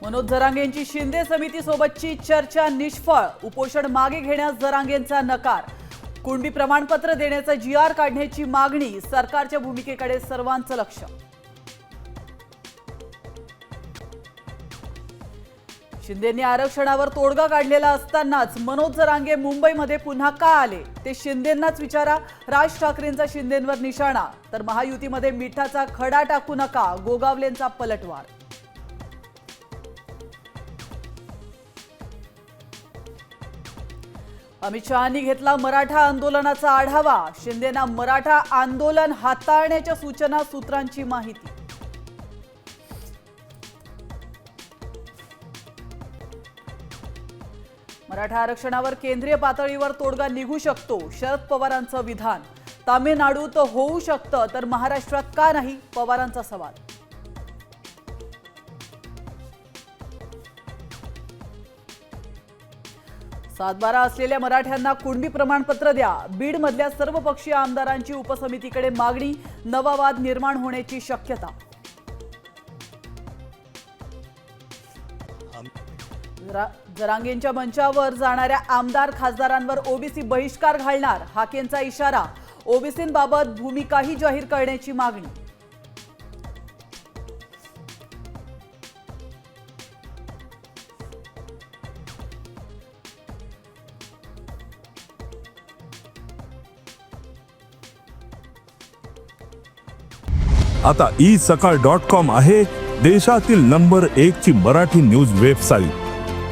मनोज जरांगेंची शिंदे समिती सोबतची चर्चा निष्फळ, उपोषण मागे घेण्यास जरांगेंचा नकार। कुणबी प्रमाणपत्र देण्याचा GR काढण्याची मागणी, सरकारच्या भूमिकेकडे सर्वांचं लक्ष। शिंदेंनी आरक्षणावर तोडगा काढलेला असतानाच मनोज जरांगे मुंबईमध्ये पुन्हा का आले ते शिंदेंनाच विचारा। राज ठाकरेंचा शिंदेंवर निशाणा, तर महायुतीमध्ये मिठाचा खडा टाकू नका, गोगावलेंचा पलटवार। अमित शहांनी घेतला मराठा आंदोलनाचा आढावा, शिंदेंना मराठा आंदोलन हाताळण्याच्या सूचना, सूत्रांची माहिती। मराठा आरक्षणावर केंद्रीय पातळीवर तोडगा निघू शकतो, शरद पवारांचं विधान। तामिळनाडूत होऊ शकतं तर महाराष्ट्रात का नाही, पवारांचा सवाल। सातबारा असलेल्या मराठ्यांना कुणबी प्रमाणपत्र द्या, बीडमधल्या सर्वपक्षीय आमदारांची उपसमितीकडे मागणी, नवा वाद निर्माण होण्याची शक्यता। जरांगेंच्या मंचावर जाणाऱ्या आमदार खासदारांवर ओबीसी बहिष्कार घालणार, हाकेंचा इशारा। ओबीसींबाबत भूमिकाही जाहीर करण्याची मागणी। आता isakal.com आहे देशातील नंबर 1 ची मराठी न्यूज वेबसाईट।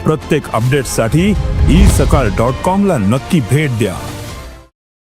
प्रत्येक अपडेटसाठी isakal.com ला नक्की भेट द्या।